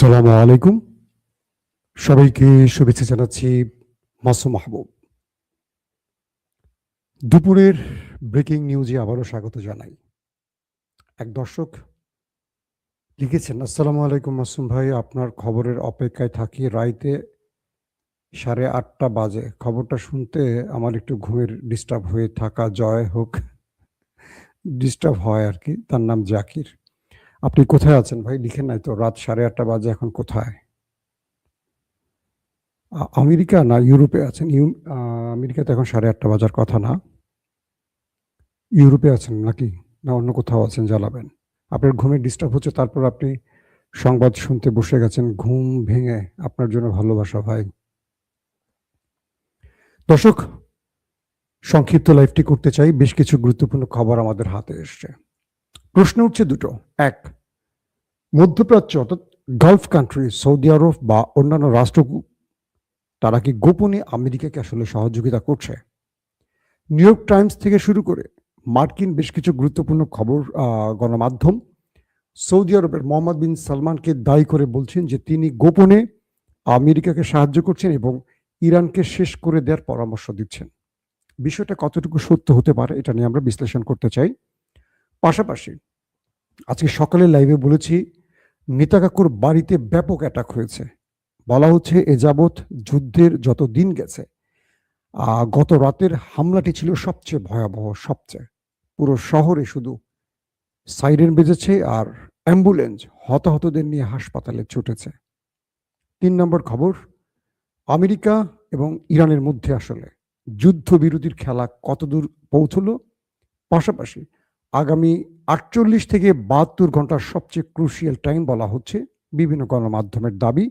আসসালামু আলাইকুম। সবাইকে শুভেচ্ছা জানাচ্ছি। মাসুম মাহবুব। দুপুরের ব্রেকিং নিউজে আবারও স্বাগত জানাই। এক দর্শক লিখেছেন, আসসালামু আলাইকুম মাসুম ভাই, আপনার খবরের অপেক্ষায় থাকি। রাইতে 8:30 বাজে। খবরটা শুনতে আমার একটু ঘুমের ডিস্টার্ব হয়ে থাকা জয় হোক। ডিস্টার্ব হয় আরকি। তার নাম জাকির। আপনি কোথায় আছেন ভাই? লিখেন নাই তো। রাত 8:30 বাজে, এখন কোথায়? আমেরিকা না ইউরোপে আছেন? আমেরিকাতে এখন 8:30 বাজার কথা না। ইউরোপে আছেন নাকি? না অন্য কোথাও আছেন জ্বালাবেন। আপনার ঘুমের ডিস্টার্ব হচ্ছে, তারপর আপনি সংবাদ শুনতে বসে গেছেন ঘুম ভেঙে। আপনার জন্য ভালোবাসা ভাই। দর্শক, সংক্ষিপ্ত লাইভটি করতে চাই। বেশ কিছু গুরুত্বপূর্ণ খবর আমাদের হাতে এসছে। প্রশ্ন উঠছে দুটো। এক, মধ্যপ্রাচ্য অর্থাৎ গালফ কান্ট্রি, সৌদি আরব বা অন্যান্য রাষ্ট্র, তারা কি গোপনে আমেরিকাকে আসলে সহযোগিতা করছে? নিউ ইয়র্ক টাইমস থেকে শুরু করে মার্কিন বেশ কিছু গুরুত্বপূর্ণ খবর গণমাধ্যম সৌদি আরবের মোহাম্মদ বিন সালমানকে দায়ী করে বলছেন যে তিনি গোপনে আমেরিকাকে সাহায্য করছেন এবং ইরানকে শেষ করে দেওয়ার পরামর্শ দিচ্ছেন। বিষয়টা কতটুকু সত্য হতে পারে, এটা নিয়ে আমরা বিশ্লেষণ করতে চাই। পাশাপাশি আজকে সকালে লাইভে বলেছি, নেতা কাকুর বাড়িতে ব্যাপক অ্যাটাক হয়েছে। বলা হচ্ছে এ যাবৎ যুদ্ধের যত দিন গেছে গত রাতের হামলাটি ছিল সবচেয়ে ভয়াবহ। সবচেয়ে পুরো শহরে শুধু সাইরেন বেজেছে আর অ্যাম্বুলেন্স হতাহতদের নিয়ে হাসপাতালে ছুটেছে। 3 নম্বর খবর, আমেরিকা এবং ইরানের মধ্যে আসলে যুদ্ধবিরতির খেলা কতদূর পৌঁছলো। পাশাপাশি আগামী 48 থেকে 72 ঘন্টার সবচেয়ে ক্রুশিয়াল টাইম বলা হচ্ছে বিভিন্ন গণমাধ্যমের দাবি।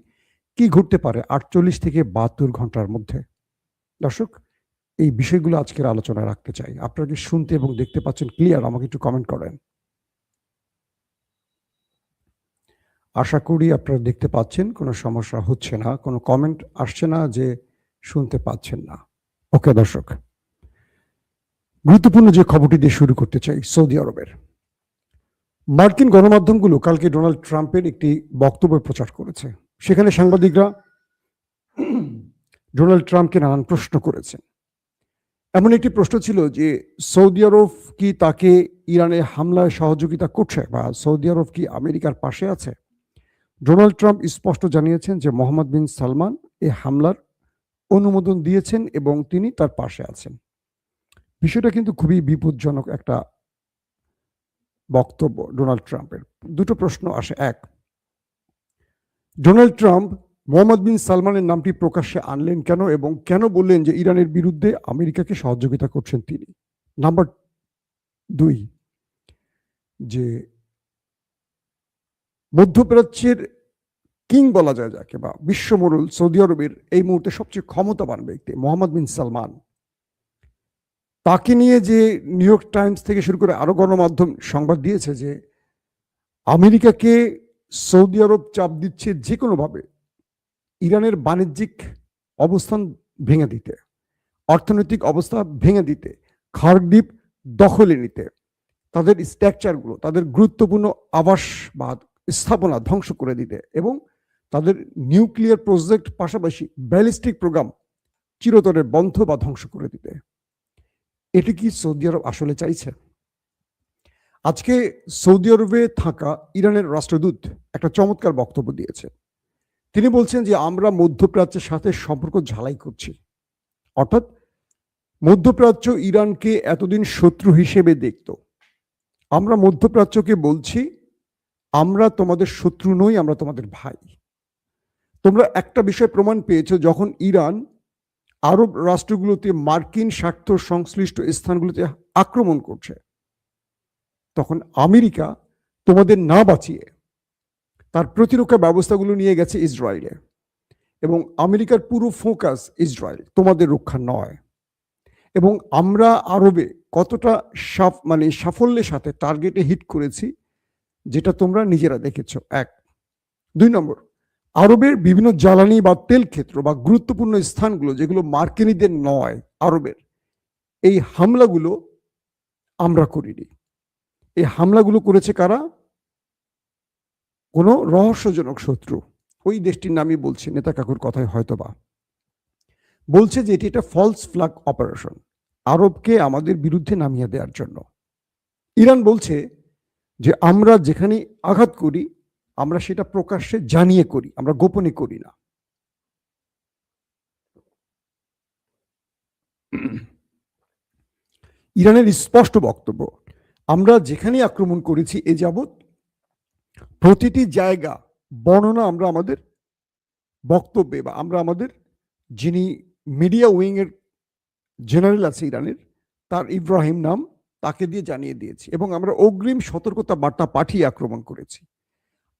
কি ঘটতে পারে 48 থেকে 72 ঘন্টার মধ্যে? দর্শক, এই বিষয়গুলো আজকের আলোচনায় রাখতে চাই। আপনারা কি শুনতে এবং দেখতে পাচ্ছেন ক্লিয়ার? আমাকে একটু কমেন্ট করেন। আশা করি আপনারা দেখতে পাচ্ছেন, কোনো সমস্যা হচ্ছে না, কোনো কমেন্ট আসছে না যে শুনতে পাচ্ছেন না। ওকে দর্শক, গুরুত্বপূর্ণ যে খবরটি দিয়ে শুরু করতে চাই, সৌদি আরবের মার্কিন গণমাধ্যমগুলো কালকে ডোনাল্ড ট্রাম্পের একটি বক্তব্য প্রচার করেছে। সেখানে সাংবাদিকরা ডোনাল্ড ট্রাম্পকে নানান প্রশ্ন করেছেন। এমন একটি প্রশ্ন ছিল যে সৌদি আরব কি তাকে ইরানে হামলায় সহযোগিতা করছে বা সৌদি আরব কি আমেরিকার পাশে আছে? ডোনাল্ড ট্রাম্প স্পষ্ট জানিয়েছেন যে মোহাম্মদ বিন সালমান এই হামলার অনুমোদন দিয়েছেন এবং তিনি তার পাশে আছেন। বিষয়টা কিন্তু খুবই বিপজ্জনক একটা বক্তব্য ডোনাল্ড ট্রাম্পের। দুটো প্রশ্ন আসে। এক, ডোনাল্ড ট্রাম্প মোহাম্মদ বিন সালমানের নামটি প্রকাশ্যে আনলেন কেন এবং কেন বললেন যে ইরানের বিরুদ্ধে আমেরিকাকে সহযোগিতা করছেন তিনি? নাম্বার 2, যে মধ্যপ্রাচ্যের কিং বলা যায় যাকে, বা বিশ্বমোড়ল সৌদি আরবের এই মুহূর্তে সবচেয়ে ক্ষমতাবান ব্যক্তি মোহাম্মদ বিন সালমান, তাকে নিয়ে যে নিউ ইয়র্ক টাইমস থেকে শুরু করে আরো গণমাধ্যম সংবাদ দিয়েছে যে আমেরিকাকে সৌদি আরব চাপ দিচ্ছে যে কোনোভাবে ইরানের বাণিজ্যিক অবস্থান ভেঙে দিতে, অর্থনৈতিক অবস্থা ভেঙে দিতে, খার্ক দ্বীপ দখলে নিতে, তাদের স্ট্রাকচারগুলো, তাদের গুরুত্বপূর্ণ আবাস বা স্থাপনা ধ্বংস করে দিতে এবং তাদের নিউক্লিয়ার প্রজেক্ট পাশাপাশি ব্যালিস্টিক প্রোগ্রাম চিরতরে বন্ধ বা ধ্বংস করে দিতে। এটি কি সৌদি আরব আসলে চাইছে? আজকে সৌদি আরবে থাকা ইরানের রাষ্ট্রদূত একটা চমৎকার বক্তব্য দিয়েছে। তিনি বলছেন যে আমরা মধ্যপ্রাচ্যের সাথে সম্পর্ক ঝালাই করছি। অর্থাৎ মধ্যপ্রাচ্য ইরানকে এতদিন শত্রু হিসেবে দেখত। আমরা মধ্যপ্রাচ্যকে বলছি আমরা তোমাদের শত্রু নই, আমরা তোমাদের ভাই। তোমরা একটা বিষয় প্রমাণ পেয়েছো, যখন ইরান আরব রাষ্ট্রগুলোতে মার্কিন স্বার্থ সংশ্লিষ্ট স্থানগুলোতে আক্রমণ করছে, তখন আমেরিকা তোমাদের না বাঁচিয়ে তার প্রতিরক্ষা ব্যবস্থাগুলো নিয়ে গেছে ইসরায়েলে এবং আমেরিকার পুরো ফোকাস ইসরায়েল, তোমাদের রক্ষা নয়। এবং আমরা আরবে কতটা সাফল্যের সাথে টার্গেটে হিট করেছি, যেটা তোমরা নিজেরা দেখেছ। 1, 2 নম্বর, আরবের বিভিন্ন জ্বালানি বা তেল ক্ষেত্র বা গুরুত্বপূর্ণ স্থানগুলো যেগুলো মার্কিনীদের নয়, আরবের এই হামলাগুলো আমরা করিনি। এই হামলাগুলো করেছে কারা? কোনো রহস্যজনক শত্রু। ওই দেশটির নামই বলছে, নেতা কাকুর কথায় হয়তোবা বলছে যে এটি একটা ফলস ফ্ল্যাগ অপারেশন, আরবকে আমাদের বিরুদ্ধে নামিয়ে দেওয়ার জন্য। ইরান বলছে যে আমরা যেখানে আঘাত করি আমরা সেটা প্রকাশ্যে জানিয়ে করি, আমরা গোপনে করি না। ইরানের স্পষ্ট বক্তব্য, আমরা যেখানে আক্রমণ করেছি এ যাবৎ প্রতিটি জায়গা বর্ণনা আমরা আমাদের বক্তব্যে বা আমরা আমাদের যিনি মিডিয়া উইং এর জেনারেল আছে ইরানের, তার ইব্রাহিম নাম, তাকে দিয়ে জানিয়ে দিয়েছি এবং আমরা অগ্রিম সতর্কতা বার্তা পাঠিয়ে আক্রমণ করেছি।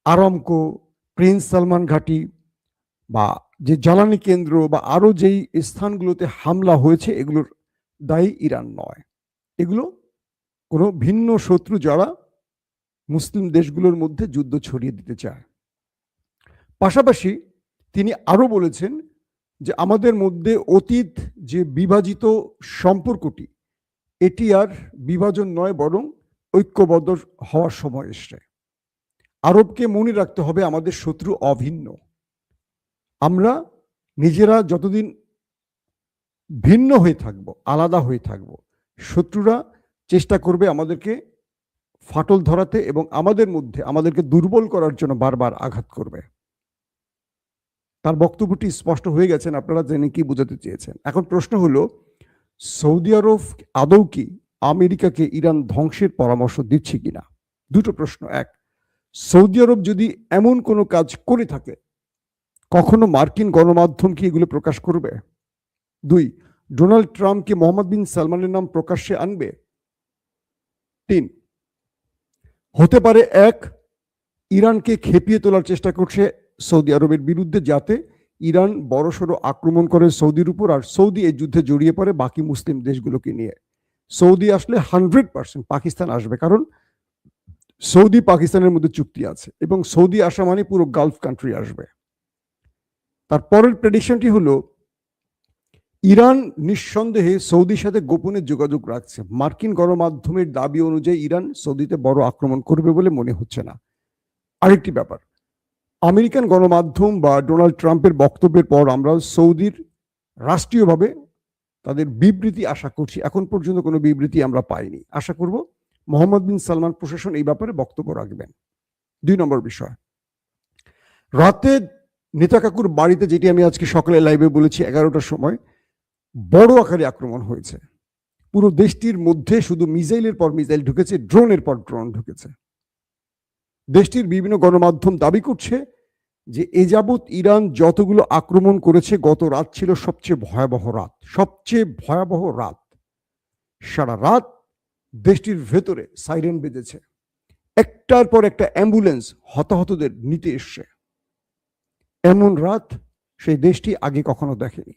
আরামকো, প্রিন্স সালমান ঘাঁটি বা যে জ্বালানি কেন্দ্র বা আরো যেই স্থানগুলোতে হামলা হয়েছে এগুলোর দায়ী ইরান নয়, এগুলো কোনো ভিন্ন শত্রু যারা মুসলিম দেশগুলোর মধ্যে যুদ্ধ ছড়িয়ে দিতে চায়। পাশাপাশি তিনি আরো বলেছেন যে আমাদের মধ্যে অতীত যে বিভাজিত সম্পর্কটি, এটি আর বিভাজন নয় বরং ঐক্যবদ্ধ হওয়ার সময় এসছে। আরবকে মনে রাখতে হবে আমাদের শত্রু অভিন্ন, আমরা নিজেরা যতদিন ভিন্ন হয়ে থাকব, আলাদা হয়ে থাকব, শত্রুরা চেষ্টা করবে আমাদেরকে ফাটল ধরাতে এবং আমাদের মধ্যে আমাদেরকে দুর্বল করার জন্য বারবার আঘাত করবে। তার বক্তব্যটি স্পষ্ট হয়ে গেছেন, আপনারা জেনে কি বোঝাতে চেয়েছেন। এখন প্রশ্ন হলো, সৌদি আরব আদৌ কি আমেরিকাকে ইরান ধ্বংসের পরামর্শ দিচ্ছে কিনা? দুটো প্রশ্ন। এক, সৌদি আরব যদি এমন কোনো কাজ করে থাকে কখনো মার্কিন গণমাধ্যম কি এগুলো প্রকাশ করবে? দুই, ডোনাল্ড ট্রাম্প কি মোহাম্মদ বিন সালমানের নাম প্রকাশ্যে আনবে? তিন, হতে পারে এক, ইরানকে খেপিয়ে তোলার চেষ্টা করছে সৌদি আরবের বিরুদ্ধে যাতে ইরান বড়সড় আক্রমণ করে সৌদির উপর আর সৌদি এই যুদ্ধে জড়িয়ে পড়ে বাকি মুসলিম দেশগুলোকে নিয়ে। সৌদি আসলে 100% পাকিস্তান আসবে, কারণ সৌদি পাকিস্তানের মধ্যে চুক্তি আছে এবং সৌদি আসা মানে পুরো গালফ কান্ট্রি আসবে। তারপরের প্রেডিকশনটি হলো, ইরান নিঃসন্দেহে সৌদির সাথে গোপনে যোগাযোগ রাখছে। মার্কিন গণমাধ্যমের দাবি অনুযায়ী ইরান সৌদিতে বড় আক্রমণ করবে বলে মনে হচ্ছে না। আরেকটি ব্যাপার, আমেরিকান গণমাধ্যম বা ডোনাল্ড ট্রাম্পের বক্তব্যের পর আমরা সৌদির রাষ্ট্রীয়ভাবে তাদের বিবৃতি আশা করছি। এখন পর্যন্ত কোনো বিবৃতি আমরা পাইনি। আশা করব মোহাম্মদ বিন সালমান প্রশাসন এই ব্যাপারে বক্তব্য রাখবেন। 2 নম্বর বিষয়, রাতে নেতা কাকুর বাড়িতে, যেটি আমি আজকে সকালে লাইভে বলেছি 11টার সময়, বড় আকারে আক্রমণ হয়েছে। পুরো দেশটির মধ্যে শুধু মিসাইলের পর মিসাইল ঢুকেছে, ড্রোনের পর ড্রোন ঢুকেছে। দেশটির বিভিন্ন গণমাধ্যম দাবি করছে যে এ যাবৎ ইরান যতগুলো আক্রমণ করেছে, গত রাত ছিল সবচেয়ে ভয়াবহ রাত, সবচেয়ে ভয়াবহ রাত। সারা রাত দেশটির ভেতরে সাইরেন বেজেছে, একটার পর একটা অ্যাম্বুলেন্স হতাহতদের নিতে এসছে। এমন রাত সেই দেশটি আগে কখনো দেখেনি।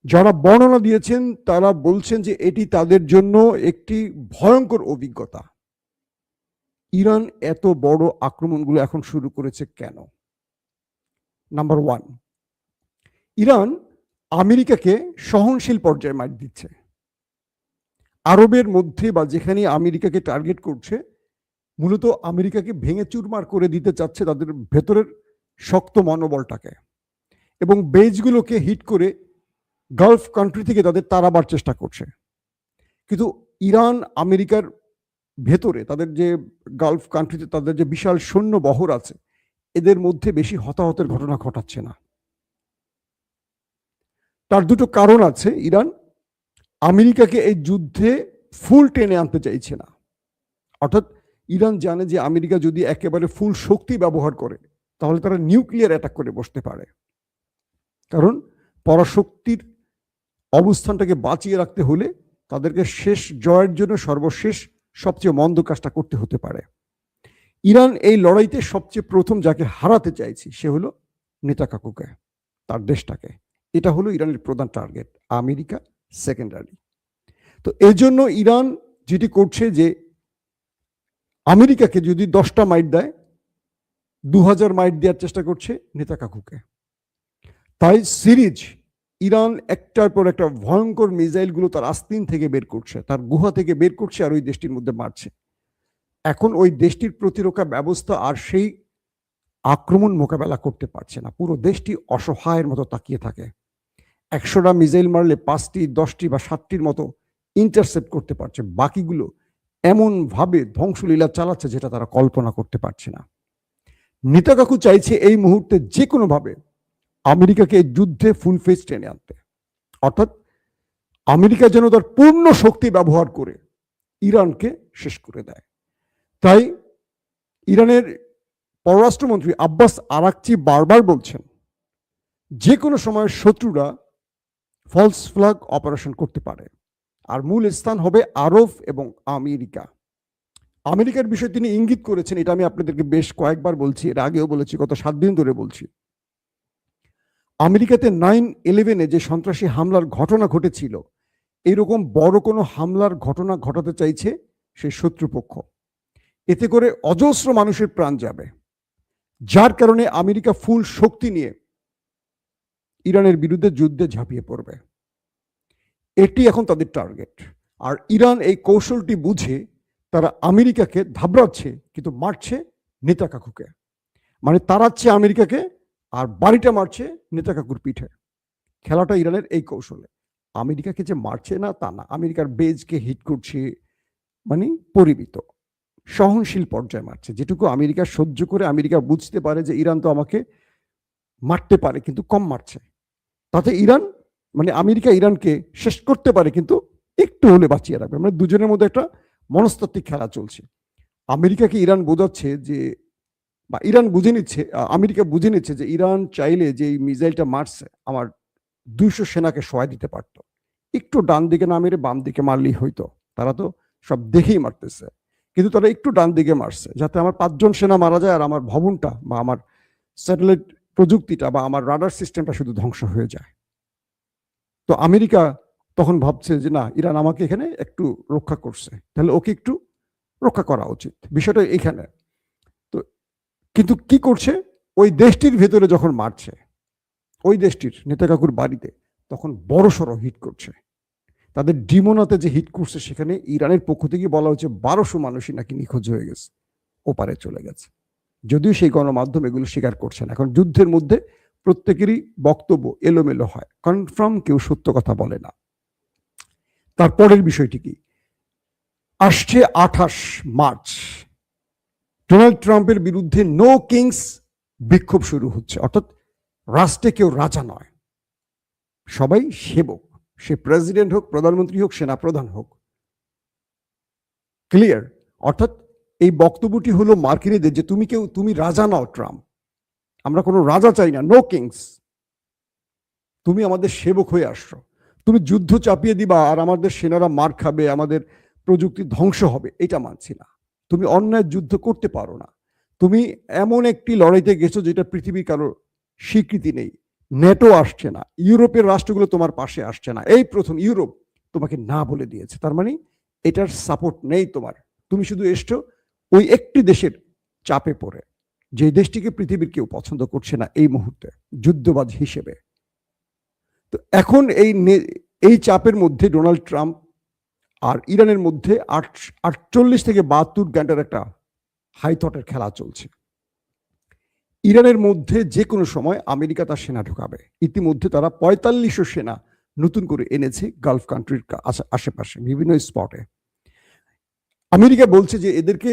যারা বর্ণনা দিয়েছেন তারা বলছেন যে এটি তাদের জন্য একটি ভয়ঙ্কর অভিজ্ঞতা। ইরান এত বড় আক্রমণগুলো এখন শুরু করেছে কেন? নাম্বার 1, ইরান আমেরিকাকে সহনশীল পর্যায়ে মার দিচ্ছে। আরবের মধ্যে বা যেখানে আমেরিকাকে টার্গেট করছে, মূলত আমেরিকাকে ভেঙে চুরমার করে দিতে চাচ্ছে তাদের ভেতরের শক্ত মনোবলটাকে, এবং বেজগুলোকে হিট করে গালফ কান্ট্রি থেকে তাদের তাড়াবার চেষ্টা করছে। কিন্তু ইরান আমেরিকার ভেতরে তাদের যে গালফ কান্ট্রিতে তাদের যে বিশাল সৈন্য বহর আছে, এদের মধ্যে বেশি হতাহতের ঘটনা ঘটাচ্ছে না। তার দুটো কারণ আছে। ইরান আমেরিকাকে এই যুদ্ধে ফুল টেনে আনতে চাইছে না। অর্থাৎ ইরান জানে যে আমেরিকা যদি একেবারে ফুল শক্তি ব্যবহার করে তাহলে তারা নিউক্লিয়ার অ্যাটাক করে বসতে পারে, কারণ পরাশক্তির অবস্থানটাকে বাঁচিয়ে রাখতে হলে তাদেরকে শেষ জয়ের জন্য সর্বশেষ সবচেয়ে মন্দ কাজটা করতে হতে পারে। ইরান এই লড়াইতে সবচেয়ে প্রথম যাকে হারাতে চাইছে সে হলো নেতা কাকুকে, তার দেশটাকে। এটা হলো ইরানের প্রধান টার্গেট, আমেরিকা সেকেন্ডারি। তো এই জন্য ইরান যেটি করছে যে আমেরিকাকে যদি 10টা মাইট দেয়, 2000 মাইট দেওয়ার চেষ্টা করছে নেতা কাকুকে। তাই সিরিজ ইরান একটার পর একটা ভয়ঙ্কর মিসাইলগুলো তার আস্তিন থেকে বের করছে, তার গুহা থেকে বের করছে আর ওই দেশটির মধ্যে মারছে। এখন ওই দেশটির প্রতিরক্ষা ব্যবস্থা আর সেই আক্রমণ মোকাবেলা করতে পারছে না, পুরো দেশটি অসহায়ের মতো তাকিয়ে থাকে। 100টা মিসাইল মারলে 5টি 10টি বা 7টির মতো ইন্টারসেপ্ট করতে পারছে, বাকিগুলো এমনভাবে ধ্বংসলীলা চালাচ্ছে যেটা তারা কল্পনা করতে পারছে না। নেতাকাকু চাইছে এই মুহূর্তে যে কোনোভাবে আমেরিকাকে এই যুদ্ধে ফুল ফেজ টেনে আনতে, অর্থাৎ আমেরিকা যেন তার পূর্ণ শক্তি ব্যবহার করে ইরানকে শেষ করে দেয়। তাই ইরানের পররাষ্ট্রমন্ত্রী আব্বাস আরাকচি বারবার বলছেন যে কোনো সময় শত্রুরা ফলস ফ্ল্যাগ অপারেশন করতে পারে, আর মূল স্থান হবে আরব এবং আমেরিকা। আমেরিকার বিষয়ে তিনি ইঙ্গিত করেছেন, এটা আমি আপনাদেরকে বেশ কয়েকবার বলছি, এর আগেও বলেছি, গত 7 দিন ধরে বলছি। আমেরিকাতে 9/11-এ যে সন্ত্রাসী হামলার ঘটনা ঘটেছিল, এরকম বড় কোনো হামলার ঘটনা ঘটাতে চাইছে সেই শত্রুপক্ষ। এতে করে অজস্র মানুষের প্রাণ যাবে, যার কারণে আমেরিকা ফুল শক্তি নিয়ে ইরানের বিরুদ্ধে যুদ্ধে ঝাঁপিয়ে পড়বে। এটি এখন তাদের টার্গেট। আর ইরান এই কৌশলটি বুঝে তারা আমেরিকাকে ধাবড়াচ্ছে, কিন্তু মারছে নেতাকাকুকে, মানে তাড়াচ্ছে আমেরিকাকে আর বাড়িটা মারছে নেতাকাকুর পিঠে। খেলাটা ইরানের এই কৌশলে। আমেরিকাকে যে মারছে না তা না, আমেরিকার বেজকে হিট করছে, মানে পরিমিত সহনশীল পর্যায়ে মারছে, যেটুকু আমেরিকা সহ্য করে আমেরিকা বুঝতে পারে যে ইরান তো আমাকে মারতে পারে কিন্তু কম মারছে, তাতে ইরান মানে আমেরিকা ইরানকে শেষ করতে পারে কিন্তু একটু হলে বাঁচিয়ে রাখবে। মানে দুজনের মধ্যে একটা মনস্তাত্ত্বিক খেলা চলছে। আমেরিকাকে ইরান বোঝাচ্ছে যে, বা ইরান বুঝে নিচ্ছে, আমেরিকা বুঝে নিচ্ছে যে ইরান চাইলে যে এই মিসাইলটা মারছে আমার 200 সেনাকে সহায় দিতে পারতো, একটু ডান দিকে না মেরে বাম দিকে মারলেই হইতো, তারা তো সব দেখেই মারতেছে, কিন্তু তারা একটু ডান দিকে মারছে যাতে আমার 5 জন সেনা মারা যায় আর আমার ভবনটা বা আমার স্যাটেলাইট প্রযুক্তিটা বা আমার রাডার সিস্টেমটা শুধু ধ্বংস হয়ে যায়। তো আমেরিকা তখন ভাবছে যে না, ইরান আমাকে এখানে একটু রক্ষা করছে, তাহলে ওকে একটু রক্ষা করা উচিত, বিষয়টা এখানে। তো কিন্তু কি করছে, ওই দেশটির ভেতরে যখন মারছে, ওই দেশটির নেতাকাকুর বাড়িতে, তখন বড়সড় হিট করছে। তাদের ডিমোনাতে যে হিট করছে, সেখানে ইরানের পক্ষ থেকে বলা হচ্ছে 1200 মানুষই নাকি নিখোঁজ হয়ে গেছে, ওপারে চলে গেছে। যদিও সেই গণমাধ্যম এগুলো স্বীকার করছে না। এখন যুদ্ধের মধ্যে প্রত্যেকেরই বক্তব্য এলোমেলো হয়, কনফার্ম কেউ সত্য কথা বলে না। তারপরের বিষয়টি কি, আসছে 28 মার্চ ডোনাল্ড ট্রাম্পের বিরুদ্ধে নো কিংস বিক্ষোভ শুরু হচ্ছে, অর্থাৎ রাষ্ট্রে কেউ রাজা নয়, সবাই সেবক, সে প্রেসিডেন্ট হোক, প্রধানমন্ত্রী হোক, সেনাপ্রধান হোক। ক্লিয়ার? অর্থাৎ এই বক্তব্যটি হলো মার্কিনীদের যে তুমি রাজা নাও ট্রাম্প, আমরা কোনো রাজা চাই না, নো কিংস, তুমি আমাদের সেবক হয়ে আসছো, তুমি যুদ্ধ চাপিয়ে দিবা আর আমাদের সেনারা মার খাবে, আমাদের প্রযুক্তি ধ্বংস হবে, এটা মানছি না। তুমি অন্যায় যুদ্ধ করতে পারো না, তুমি এমন একটি লড়াইতে গেছো যেটা পৃথিবীর কারো স্বীকৃতি নেই, নেটো আসছে না, ইউরোপের রাষ্ট্রগুলো তোমার পাশে আসছে না, এই প্রথম ইউরোপ তোমাকে না বলে দিয়েছে, তার মানে এটার সাপোর্ট নেই তোমার, তুমি শুধু এসছো ওই একটি দেশের চাপে পড়ে, যে দেশটিকে পৃথিবীর কেউ পছন্দ করছে না এই মুহূর্তে যুদ্ধবাজ হিসেবে। তো এখন এই চাপের মধ্যে ডোনাল্ড ট্রাম্প আর ইরানের মধ্যে 48 থেকে 72 ঘন্টার একটা হাই থটের খেলা চলছে। ইরানের মধ্যে যে কোনো সময় আমেরিকা তার সেনা ঢোকাবে, ইতিমধ্যে তারা 4500 সেনা নতুন করে এনেছে গালফ কান্ট্রির আশেপাশে বিভিন্ন স্পটে। আমেরিকা বলছে যে এদেরকে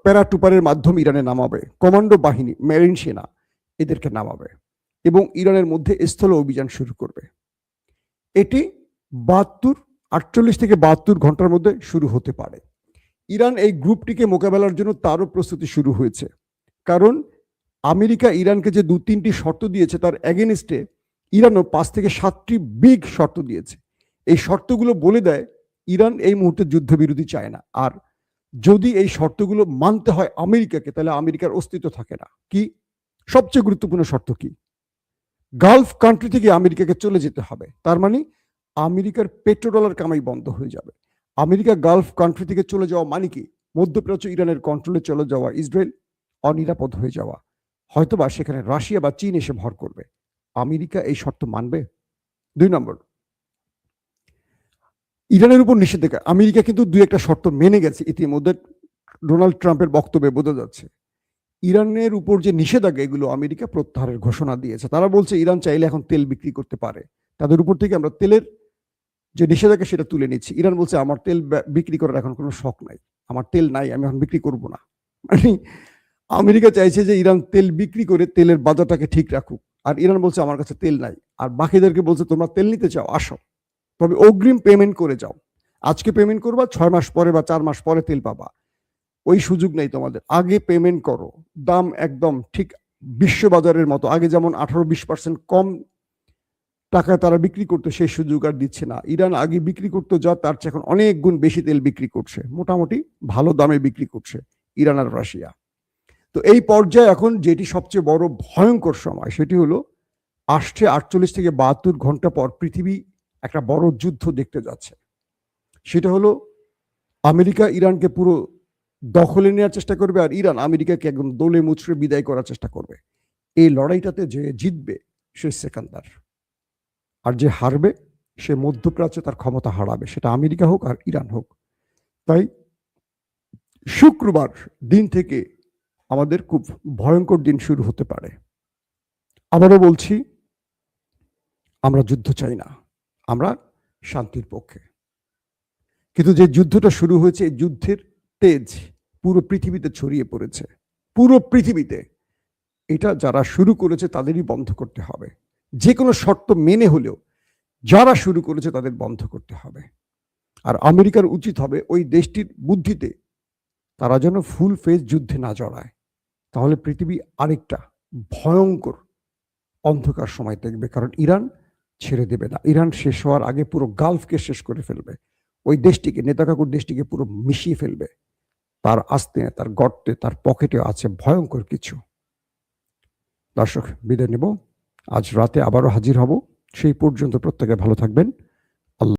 প্যারাটুপারের মাধ্যমে ইরানে নামাবে, কমান্ডো বাহিনী, মেরিন সেনা এদেরকে নামাবে এবং ইরানের মধ্যে স্থল অভিযান শুরু করবে। এটি 48 থেকে 72 ঘন্টার মধ্যে শুরু হতে পারে। ইরান এই গ্রুপটিকে মোকাবেলার জন্য তারও প্রস্তুতি শুরু হয়েছে, কারণ আমেরিকা ইরানকে যে 2-3টি শর্ত দিয়েছে তার এগেনস্টে ইরানও 5 থেকে 7টি বিগ শর্ত দিয়েছে। এই শর্তগুলো বলে দেয় ইরান এই মুহূর্তে যুদ্ধবিরতি চায় না, আর যদি এই শর্তগুলো মানতে হয় আমেরিকাকে, তাহলে আমেরিকার অস্তিত্ব থাকে না। কি সবচেয়ে গুরুত্বপূর্ণ শর্ত কি, গালফ কান্ট্রি থেকে আমেরিকাকে চলে যেতে হবে, তার মানে আমেরিকার পেট্রোডলার কামাই বন্ধ হয়ে যাবে। আমেরিকা গালফ কান্ট্রি থেকে চলে যাওয়া মানে কি, মধ্যপ্রাচ্য ইরানের কন্ট্রোলে চলে যাওয়া, ইসরায়েল অনিরাপদ হয়ে যাওয়া, হয়তোবা সেখানে রাশিয়া বা চীন এসে ভর করবে। আমেরিকা এই শর্ত মানবে? 2 নম্বর, ইরানের উপর নিষেধাজ্ঞা। আমেরিকা কিন্তু 2-1টা শর্ত মেনে গেছে ইতিমধ্যে, ডোনাল্ড ট্রাম্পের বক্তব্যে বোঝা যাচ্ছে। ইরানের উপর যে নিষেধাজ্ঞা এগুলো আমেরিকা প্রত্যাহারের ঘোষণা দিয়েছে। তারা বলছে ইরান চাইলে এখন তেল বিক্রি করতে পারে, তাদের উপর থেকে আমরা তেলের যে নিষেধাজ্ঞা সেটা তুলে নিচ্ছি। ইরান বলছে আমার তেল বিক্রি করার এখন কোনো শখ নাই, আমার তেল নাই, আমি এখন বিক্রি করব না। মানে আমেরিকা চাইছে যে ইরান তেল বিক্রি করে তেলের বাজারটাকে ঠিক রাখুক, আর ইরান বলছে আমার কাছে তেল নাই। আর বাকিদেরকে বলছে তোমরা তেল নিতে চাও আসো, তবে অগ্রিম পেমেন্ট করে যাও। আজকে পেমেন্ট করবা, 6 মাস পরে বা 4 মাস পরে তেল পাবা। ওই সুযোগ নেই তোমাদের, আগে পেমেন্ট করো। দাম একদম ঠিক বিশ্ববাজারের মতো, আগে যেমন 18-20% কম টাকায় তারা বিক্রি করতো, সেই সুযোগ আর দিচ্ছে না। ইরান আগে বিক্রি করতো যা, তার চেয়ে এখন অনেক গুণ বেশি তেল বিক্রি করছে, মোটামুটি ভালো দামে বিক্রি করছে ইরান আর রাশিয়া। তো এই পর্যায়ে এখন যেটি সবচেয়ে বড় ভয়ঙ্কর সময়, সেটি হলো আসছে 48 থেকে 72 ঘন্টা পর পৃথিবী একটা বড় যুদ্ধ দেখতে যাচ্ছে। সেটা হলো আমেরিকা ইরানকে পুরো দখলে নেওয়ার চেষ্টা করবে, আর ইরান আমেরিকাকে একদম দোলে মুচড়ে বিদায় করার চেষ্টা করবে। এই লড়াইটাতে যে জিতবে সে সেকান্দার, আর যে হারবে সে মধ্যপ্রাচ্যে তার ক্ষমতা হারাবে, সেটা আমেরিকা হোক আর ইরান হোক। তাই শুক্রবার দিন থেকে আমাদের খুব ভয়ঙ্কর দিন শুরু হতে পারে। আবারও বলছি, আমরা যুদ্ধ চাই না, আমরা শান্তির পক্ষে। কিন্তু যে যুদ্ধটা শুরু হয়েছে, এই যুদ্ধের তেজ পুরো পৃথিবীতে ছড়িয়ে পড়েছে, পুরো পৃথিবীতে। এটা যারা শুরু করেছে তাদেরই বন্ধ করতে হবে, যে কোনো শর্ত মেনে হলেও যারা শুরু করেছে তাদের বন্ধ করতে হবে। আর আমেরিকার উচিত হবে ওই দেশটির বুদ্ধিতে তারা যেন ফুল ফেজ যুদ্ধে না জড়ায়, তাহলে পৃথিবী আরেকটা ভয়ঙ্কর অন্ধকার সময় দেখবে। কারণ ইরান ছেড়ে দেবে না, ইরান শেষ হওয়ার আগে পুরো গালফকে শেষ করে ফেলবে, ওই দেশটিকে, নেতাকাকুর দেশটিকে পুরো মিশিয়ে ফেলবে। তার আস্তে, তার গর্তে, তার পকেটে আছে ভয়ঙ্কর কিছু। দর্শক, বিদায় নেব, আজ রাতে আবারও হাজির হব। সেই পর্যন্ত প্রত্যেকে ভালো থাকবেন।